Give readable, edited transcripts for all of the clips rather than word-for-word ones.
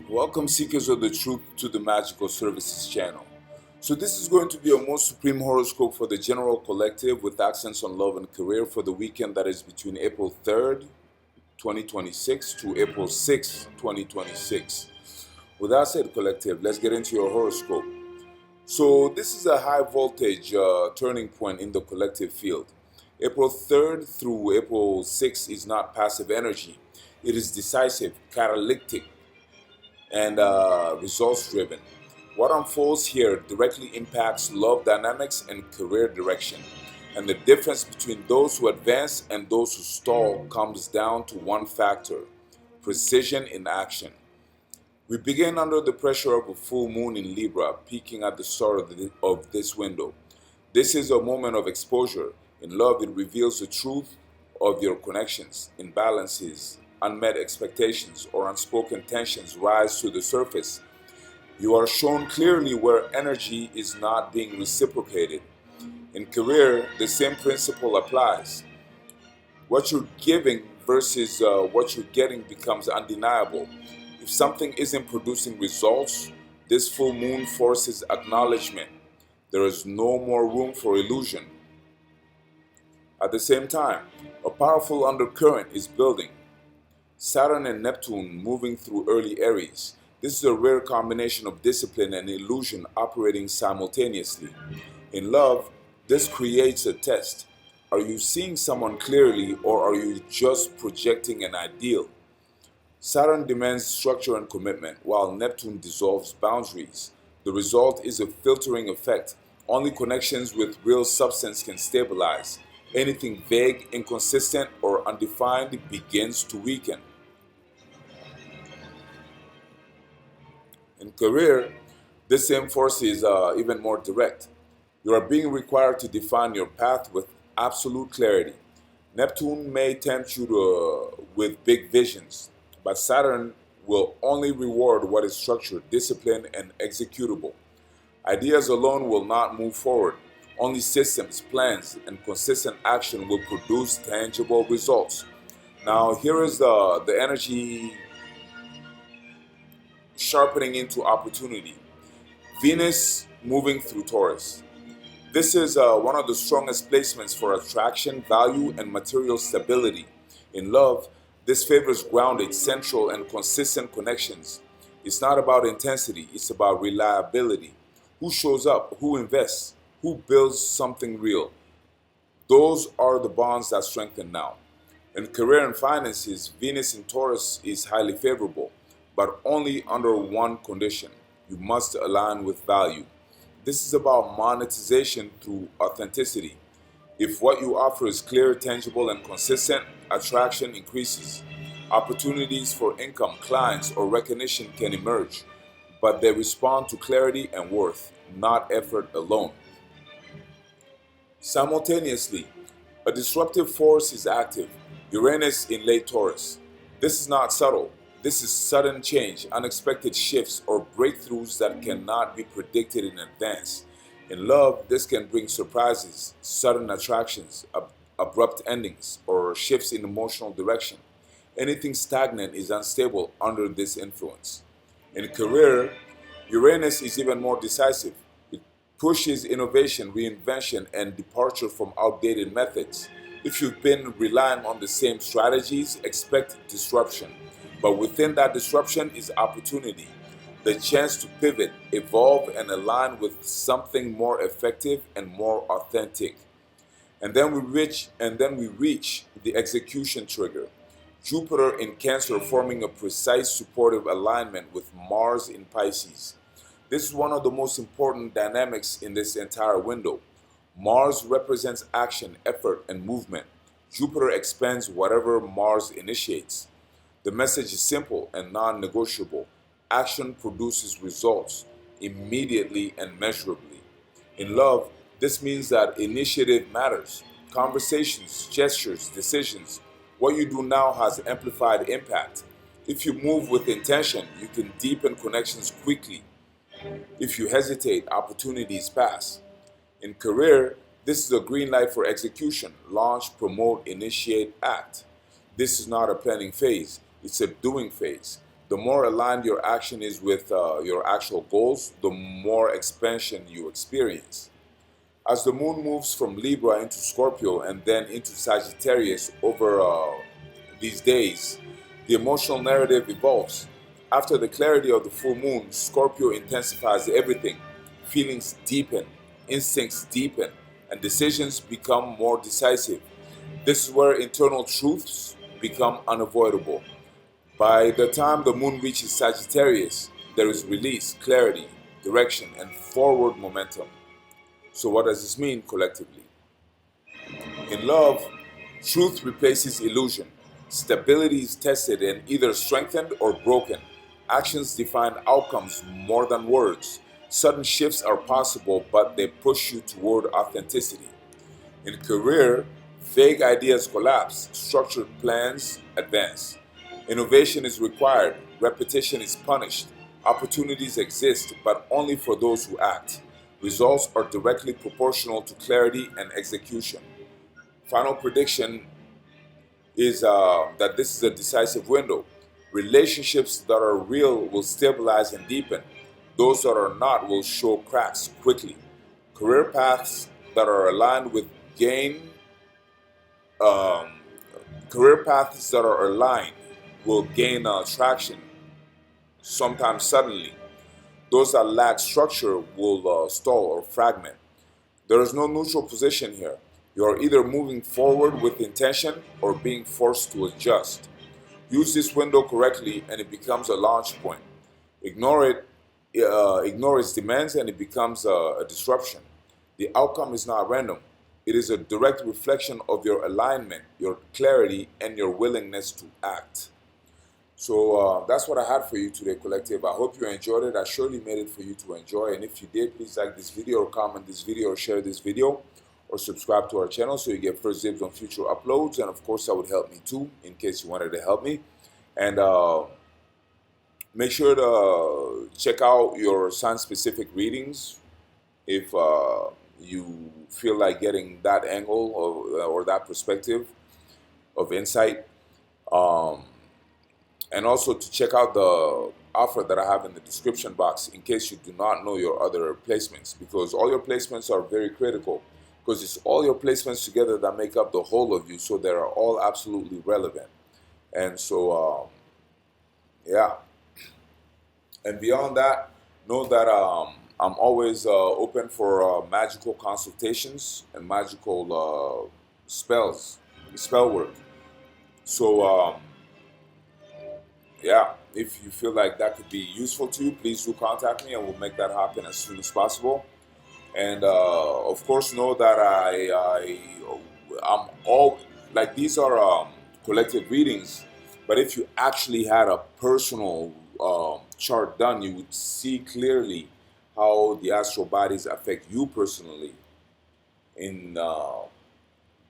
Welcome, seekers of the truth, to the Magical Services channel. So, this is going to be a most supreme horoscope for the general collective with accents on love and career for the weekend that is between April 3rd, 2026 to April 6th, 2026. With that said, collective, let's get into your horoscope. So, this is a high voltage turning point in the collective field. April 3rd through April 6th is not passive energy, it is decisive, catalytic, and results driven. What unfolds here directly impacts love dynamics and career direction. And the difference between those who advance and those who stall comes down to one factor: precision in action. We begin under the pressure of a full moon in Libra, peaking at the start of this window. This is a moment of exposure. In love, it reveals the truth of your connections, imbalances, unmet expectations, or unspoken tensions rise to the surface. You are shown clearly where energy is not being reciprocated. In career, the same principle applies. What you're giving versus what you're getting becomes undeniable. If something isn't producing results, this full moon forces acknowledgement. There is no more room for illusion. At the same time, a powerful undercurrent is building. Saturn and Neptune moving through early Aries. This is a rare combination of discipline and illusion operating simultaneously. In love, this creates a test. Are you seeing someone clearly, or are you just projecting an ideal? Saturn demands structure and commitment, while Neptune dissolves boundaries. The result is a filtering effect. Only connections with real substance can stabilize. Anything vague, inconsistent, or undefined begins to weaken. In career, this same force is even more direct. You are being required to define your path with absolute clarity. Neptune may tempt you with big visions, but Saturn will only reward what is structured, disciplined, and executable. Ideas alone will not move forward. Only systems, plans, and consistent action will produce tangible results. Now, here is the energy sharpening into opportunity. Venus moving through Taurus. This is one of the strongest placements for attraction, value, and material stability. In love, this favors grounded, central, and consistent connections. It's not about intensity, it's about reliability. Who shows up, who invests, who builds something real. Those are the bonds that strengthen now. In career and finances, Venus in Taurus is highly favorable, but only under one condition: you must align with value. This is about monetization through authenticity. If what you offer is clear, tangible, and consistent, attraction increases. Opportunities for income, clients, or recognition can emerge, but they respond to clarity and worth, not effort alone. Simultaneously, a disruptive force is active: Uranus in late Taurus. This is not subtle. This is sudden change, unexpected shifts, or breakthroughs that cannot be predicted in advance. In love, this can bring surprises, sudden attractions, abrupt endings, or shifts in emotional direction. Anything stagnant is unstable under this influence. In career, Uranus is even more decisive. It pushes innovation, reinvention, and departure from outdated methods. If you've been relying on the same strategies, expect disruption. But within that disruption is opportunity, the chance to pivot, evolve, and align with something more effective and more authentic. And then we reach the execution trigger. Jupiter in Cancer forming a precise supportive alignment with Mars in Pisces. This is one of the most important dynamics in this entire window. Mars represents action, effort, and movement. Jupiter expands whatever Mars initiates. The message is simple and non negotiable. Action produces results immediately and measurably. In love, this means that initiative matters. Conversations, gestures, decisions. What you do now has amplified impact. If you move with intention, you can deepen connections quickly. If you hesitate, opportunities pass. In career, this is a green light for execution: launch, promote, initiate, act. This is not a planning phase, it's a doing phase. The more aligned your action is with your actual goals, the more expansion you experience. As the moon moves from Libra into Scorpio and then into Sagittarius over these days, the emotional narrative evolves. After the clarity of the full moon, Scorpio intensifies everything. Feelings deepen, instincts deepen, and decisions become more decisive. This is where internal truths become unavoidable. By the time the moon reaches Sagittarius, there is release, clarity, direction, and forward momentum. So, what does this mean collectively? In love, truth replaces illusion. Stability is tested and either strengthened or broken. Actions define outcomes more than words. Sudden shifts are possible, but they push you toward authenticity. In career, vague ideas collapse, structured plans advance. Innovation is required, repetition is punished. Opportunities exist, but only for those who act. Results are directly proportional to clarity and execution. Final prediction is that this is a decisive window. Relationships that are real will stabilize and deepen. Those that are not will show cracks quickly. Career paths that are aligned with gain, um, career paths that are aligned will gain traction, sometimes suddenly. Those that lack structure will stall or fragment. There is no neutral position here. You are either moving forward with intention or being forced to adjust. Use this window correctly and it becomes a launch point. Ignore it, ignore its demands and it becomes a disruption. The outcome is not random. It is a direct reflection of your alignment, your clarity, and your willingness to act. So that's what I had for you today, collective. I hope you enjoyed it. I surely made it for you to enjoy. And if you did, please like this video or comment this video or share this video or subscribe to our channel so you get first dibs on future uploads. And of course, that would help me too in case you wanted to help me. And make sure to check out your sign-specific readings if you feel like getting that angle or that perspective of insight. And also to check out the offer that I have in the description box in case you do not know your other placements, because all your placements are very critical, because it's all your placements together that make up the whole of you, so they are all absolutely relevant. And so yeah, and beyond that, know that I'm always open for magical consultations and magical spell work. So yeah, if you feel like that could be useful to you, please do contact me and we'll make that happen as soon as possible. And of course, know that I'm all like these are collective readings, but if you actually had a personal chart done, you would see clearly how the astral bodies affect you personally in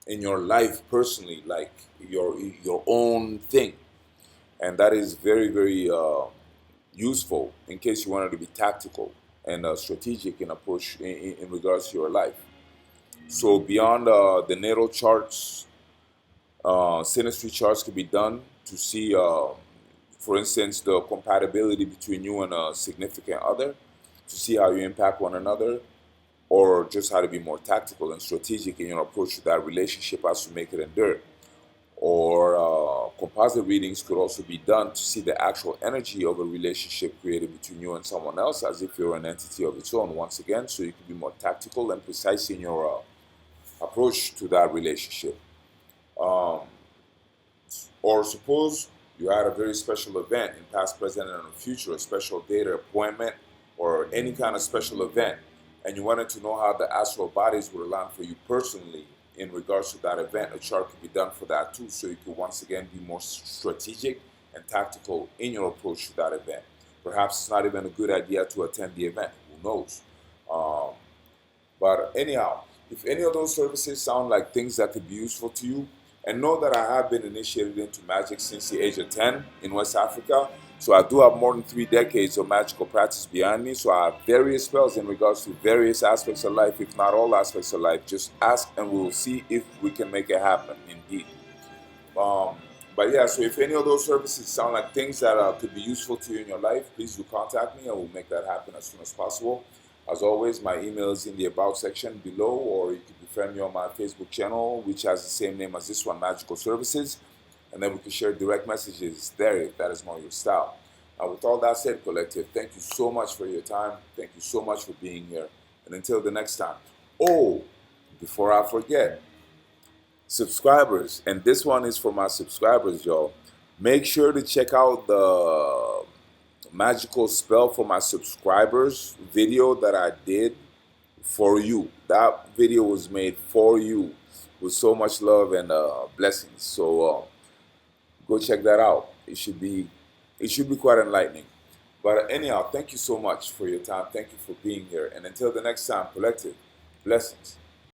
your life personally, like your own thing. And that is very, very useful in case you wanted to be tactical and strategic in approach in regards to your life. So beyond the natal charts, synastry charts can be done to see, for instance, the compatibility between you and a significant other, to see how you impact one another, or just how to be more tactical and strategic in your approach to that relationship as you make it endure. Or composite readings could also be done to see the actual energy of a relationship created between you and someone else as if you're an entity of its own once again, so you can be more tactical and precise in your approach to that relationship. Um, or suppose you had a very special event in past, present, and in the future, a special date or appointment or any kind of special event, and you wanted to know how the astral bodies would align for you personally in regards to that event. A chart could be done for that too, so you could once again be more strategic and tactical in your approach to that event. Perhaps it's not even a good idea to attend the event, who knows. But anyhow, if any of those services sound like things that could be useful to you, and know that I have been initiated into magic since the age of 10 in West Africa, so I do have more than 3 decades of magical practice behind me, so I have various spells in regards to various aspects of life, if not all aspects of life. Just ask and we will see if we can make it happen, indeed. Um, But yeah, so if any of those services sound like things that could be useful to you in your life, please do contact me. I will make that happen as soon as possible. As always, my email is in the About section below, or you can befriend me on my Facebook channel, which has the same name as this one, Magical Services. And then we can share direct messages there if that is more your style. Now, with all that said, Collective, thank you so much for your time. Thank you so much for being here. And until the next time. Oh, before I forget, subscribers, and this one is for my subscribers, y'all. Make sure to check out the magical spell for my subscribers video that I did for you. That video was made for you with so much love and blessings. So go check that out. It should be quite enlightening. But anyhow, thank you so much for your time. Thank you for being here. And until the next time, Collective, blessings.